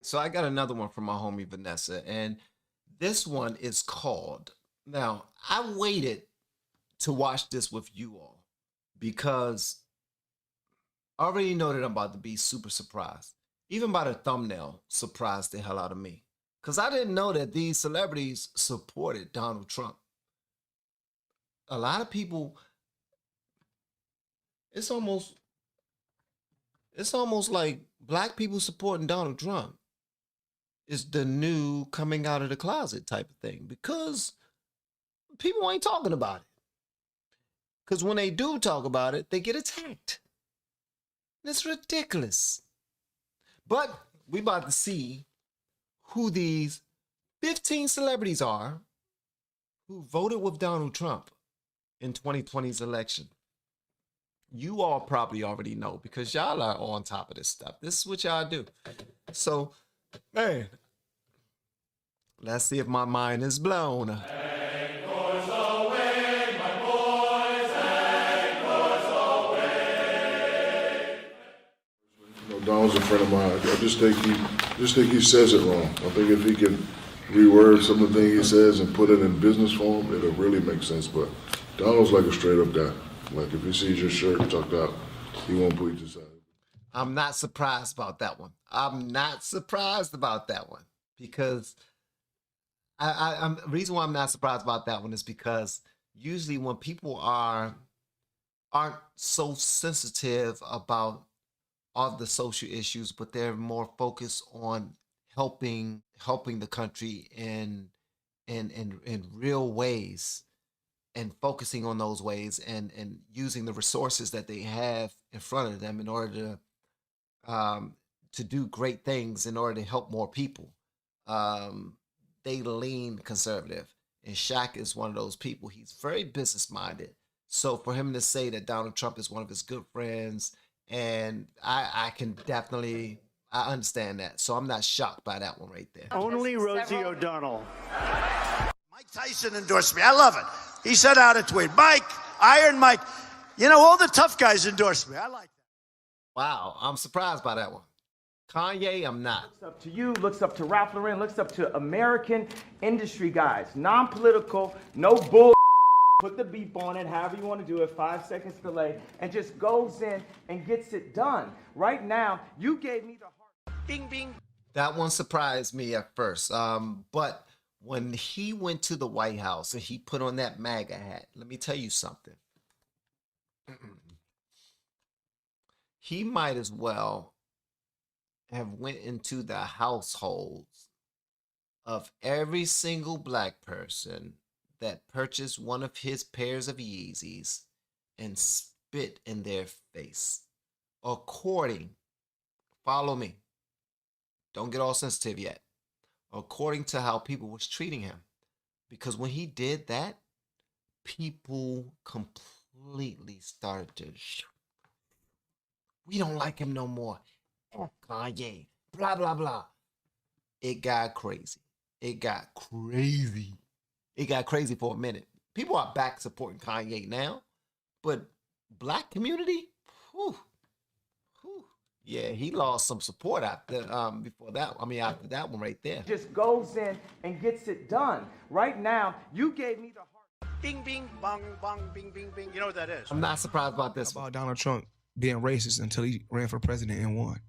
So I got another one from my homie Vanessa, and this one is called. Now, I waited to watch this with you all because I already know that I'm about to be super surprised. Even by the thumbnail, surprised the hell out of me. Because I didn't know that these celebrities supported Donald Trump. A lot of people, it's almost it's almost like black people supporting Donald Trump is the new coming out of the closet type of thing because people ain't talking about it. Because when they do talk about it, they get attacked. It's ridiculous. But we about to see who these 15 celebrities are who voted with Donald Trump in 2020's election. You all probably already know because y'all are on top of this stuff. This is what y'all do. So, man, let's see if my mind is blown. Donald's a friend of mine. I just think he says it wrong. I think if he can reword some of the things he says and put it in business form, it'll really make sense. But Donald's like a straight up guy. Like if he sees your shirt tucked out, he won't put you aside. I'm not surprised about that one. I'm not surprised about that one because I'm the reason why I'm not surprised about that one is because usually when people aren't so sensitive about all the social issues, but they're more focused on helping the country in real ways and focusing on those ways and using the resources that they have in front of them in order to do great things in order to help more people. They lean conservative, and Shaq is one of those people. He's very business minded. So for him to say that Donald Trump is one of his good friends, and I can definitely I understand that. So I'm not shocked by that one right there. Only Rosie O'Donnell. Mike Tyson endorsed me. I love it. He sent out a tweet. Mike, Iron Mike. You know, all the tough guys endorsed me. I like that. Wow, I'm surprised by that one. Kanye, I'm not. Looks up to you, looks up to Ralph Lauren, looks up to American industry guys. Non-political, no bull. Put the beep on it, however you want to do it, 5 seconds delay, and just goes in and gets it done. Right now, you gave me the heart. Bing, bing. That one surprised me at first. But when he went to the White House and he put on that MAGA hat, let me tell you something. He might as well have went into the households of every single black person that purchased one of his pairs of Yeezys and spit in their face. Follow me, don't get all sensitive yet, according to how people was treating him. Because when he did that, people completely started to, we don't like him no more. F Kanye, blah, blah, blah. It got crazy. It got crazy. It got crazy for a minute. People are back supporting Kanye now, but black community, whew, yeah, he lost some support after before that. I mean, after that one right there. Just goes in and gets it done. Right now, you gave me the heart. Bing, bing, bong, bong, bing, bing, bing. You know what that is? I'm not surprised about this one. About Donald Trump being racist until he ran for president and won.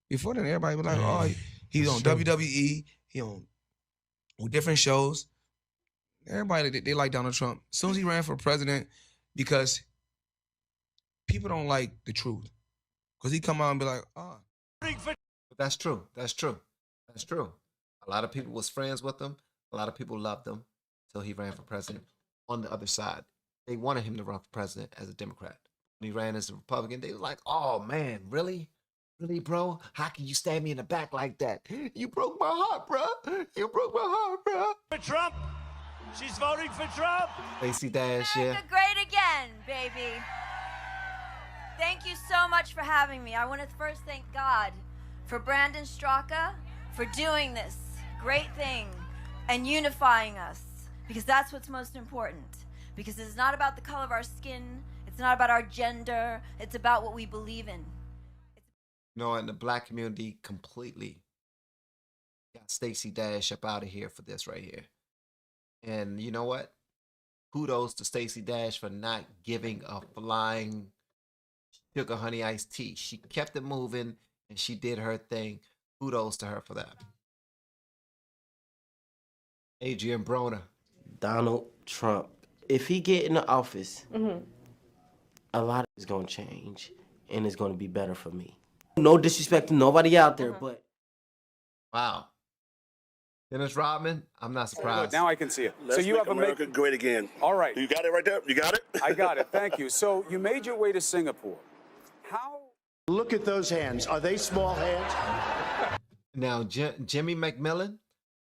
Before then, everybody was like, "Oh, he's on WWE, he on with different shows." Everybody they like Donald Trump. As soon as he ran for president, because people don't like the truth, because he come out and be like, "Oh." But that's true. That's true. That's true. A lot of people was friends with him. A lot of people loved him until he ran for president. On the other side, they wanted him to run for president as a Democrat. When he ran as a Republican, they were like, "Oh man, really? Really, bro? How can you stab me in the back like that? You broke my heart, bro. You broke my heart, bro." For Trump. She's voting for Trump. Lacey Dash, yeah. America great again, baby. Thank you so much for having me. I want to first thank God for Brandon Straka for doing this great thing and unifying us, because that's what's most important. Because it's not about the color of our skin, it's not about our gender, it's about what we believe in. You know, and the black community completely got Stacey Dash up out of here for this right here. And you know what? Kudos to Stacey Dash for not giving a flying sugar honey iced tea. She kept it moving and she did her thing. Kudos to her for that. Adrian Broner. Donald Trump, if he get in the office, a lot is going to change, and it's going to be better for me. No disrespect to nobody out there, but... Wow. Dennis Rodman, I'm not surprised. Now I can see it. Let's you make have America great again. All right. You got it right there? You got it? I got it. Thank you. So you made your way to Singapore. How? Look at those hands. Are they small hands? Now, Jimmy McMillan,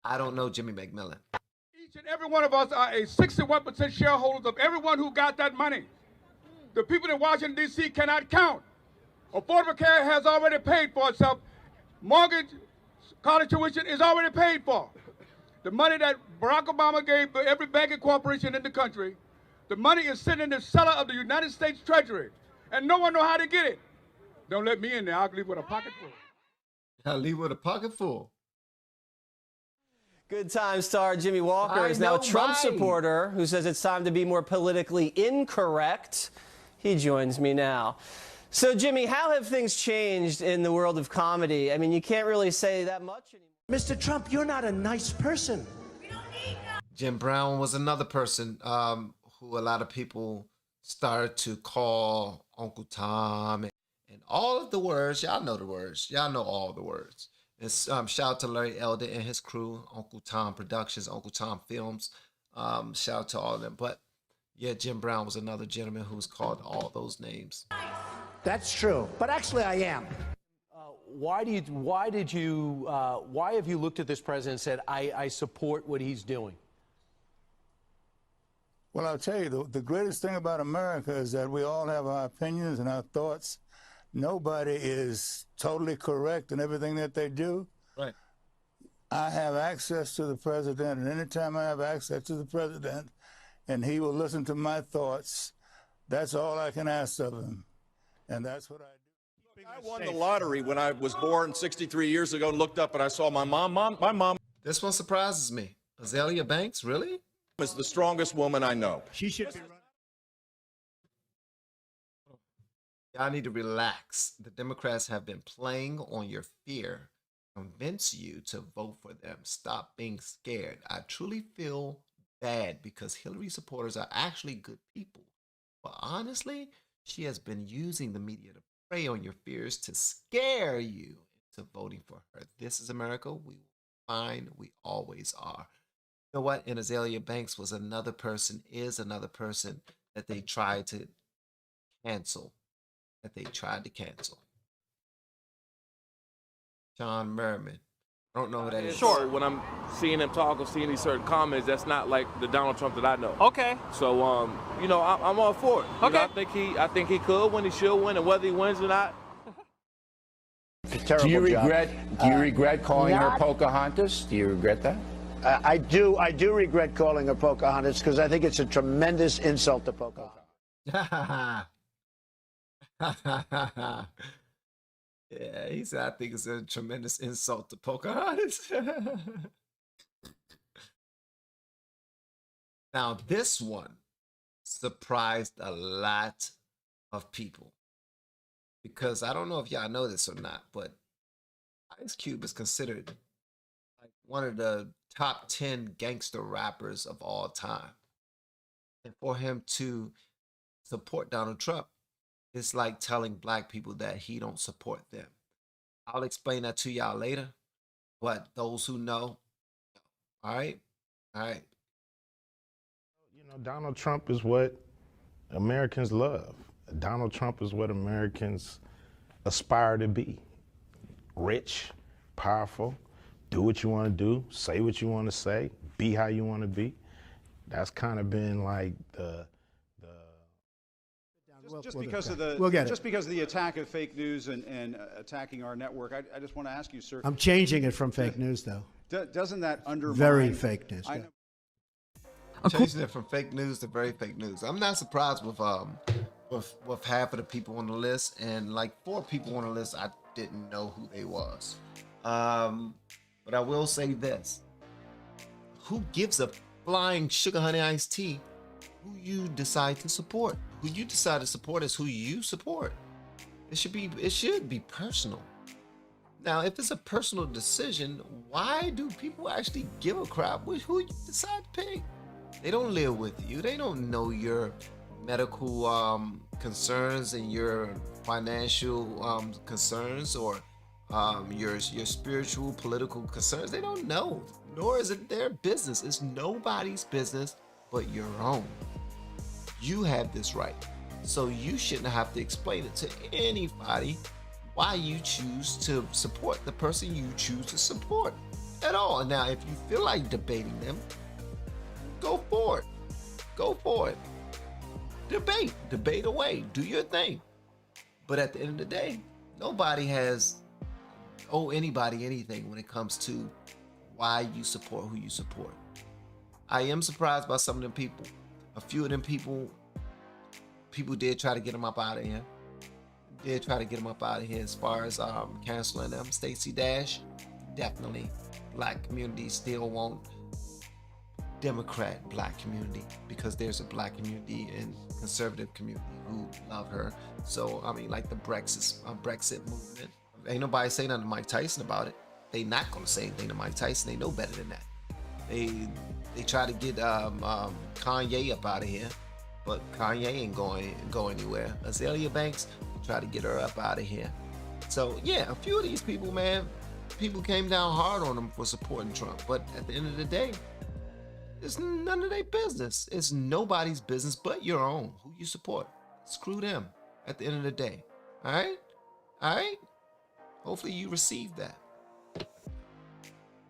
I don't know Jimmy McMillan. Each and every one of us are a 61% shareholders of everyone who got that money. The people in Washington, D.C. cannot count. Affordable care has already paid for itself. Mortgage, college tuition is already paid for. The money that Barack Obama gave to every banking corporation in the country, the money is sitting in the cellar of the United States Treasury, and no one knows how to get it. Don't let me in there. I'll leave with a pocket full. I'll leave with a pocket full. Good time star Jimmy Walker is now a Trump supporter who says it's time to be more politically incorrect. He joins me now. So, Jimmy, how have things changed in the world of comedy? I mean, you can't really say that much anymore. Mr. Trump, you're not a nice person. Jim Brown was another person who a lot of people started to call Uncle Tom and all of the words. Y'all know the words. Y'all know all the words. And shout out to Larry Elder and his crew, Uncle Tom Productions, Uncle Tom Films. Shout out to all of them. But yeah, Jim Brown was another gentleman who was called all those names. That's true. But actually, I am. Why have you looked at this president and said, I support what he's doing? Well, I'll tell you, the greatest thing about America is that we all have our opinions and our thoughts. Nobody is totally correct in everything that they do. Right. I have access to the president, and anytime I have access to the president, and he will listen to my thoughts, that's all I can ask of him. And that's what I do. I won the lottery when I was born 63 years ago and looked up and I saw my mom. My mom This one surprises me. Azalea Banks, really? is the strongest woman I know. She should be running. Y'all need to relax. The Democrats have been playing on your fear, convince you to vote for them. Stop being scared. I truly feel bad because Hillary supporters are actually good people. But honestly, she has been using the media to prey on your fears to scare you into voting for her. This is America. We will find we always are. You know what? And Azalea Banks was another person, is another person that they tried to cancel. Sean Merriman. I don't know who that is. Sure, when I'm seeing him talk or seeing these certain comments, that's not like the Donald Trump that I know. Okay. So, I'm all for it. You know, I think he could win, he should win, and whether he wins or not. Do you regret calling her Pocahontas? Do you regret that? I do regret calling her Pocahontas because I think it's a tremendous insult to Pocahontas. Yeah, he said, I think it's a tremendous insult to Pocahontas. Now, this one surprised a lot of people because I don't know if y'all know this or not, but Ice Cube is considered like one of the top 10 gangster rappers of all time. And for him to support Donald Trump, it's like telling black people that he don't support them. I'll explain that to y'all later, but those who know, all right? You know, Donald Trump is what Americans love. Donald Trump is what Americans aspire to be. Rich, powerful, do what you want to do, say what you want to say, be how you want to be. That's kind of been like Just because of the attack of fake news and attacking our network, I just want to ask you, sir. I'm changing it from fake news, though. Doesn't that undermine? Very fake news. I Yeah. know. Changing it from fake news to very fake news. I'm not surprised with half of the people on the list, and like 4 people on the list, I didn't know who they was. But I will say this. Who gives a flying sugar honey iced tea who you decide to support? Who you decide to support is who you support. It should be personal. Now, if it's a personal decision, why do people actually give a crap with who you decide to pick? They don't live with you. They don't know your medical concerns and your financial concerns or your spiritual, political concerns. They don't know, nor is it their business. It's nobody's business but your own. You have this right, so you shouldn't have to explain it to anybody why you choose to support the person you choose to support at all. Now, if you feel like debating them, go for it. Go for it. Debate away. Do your thing. But at the end of the day, nobody owe anybody anything when it comes to why you support who you support. I am surprised by some of them people. A few of them people did try to get them up out of here. As far as canceling them. Stacey Dash, definitely. Black community still won't Democrat black community because there's a black community and conservative community who love her. So I mean, like the Brexit movement. Ain't nobody saying nothing to Mike Tyson about it. They not gonna say anything to Mike Tyson. They know better than that. They try to get Kanye up out of here, but Kanye ain't go anywhere. Azalea Banks try to get her up out of here. So yeah, a few of these people, man, people came down hard on them for supporting Trump. But at the end of the day, it's none of their business. It's nobody's business but your own. Who you support. Screw them at the end of the day. All right? Hopefully you receive that.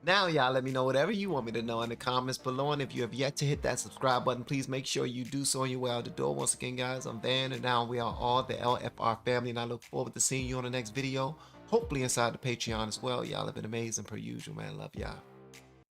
Now, y'all, let me know whatever you want me to know in the comments below. And if you have yet to hit that subscribe button, please make sure you do so on your way out the door. Once again, guys, I'm Van, and now we are all the LFR family, and I look forward to seeing you on the next video. Hopefully inside the Patreon as well. Y'all have been amazing per usual, man. Love y'all.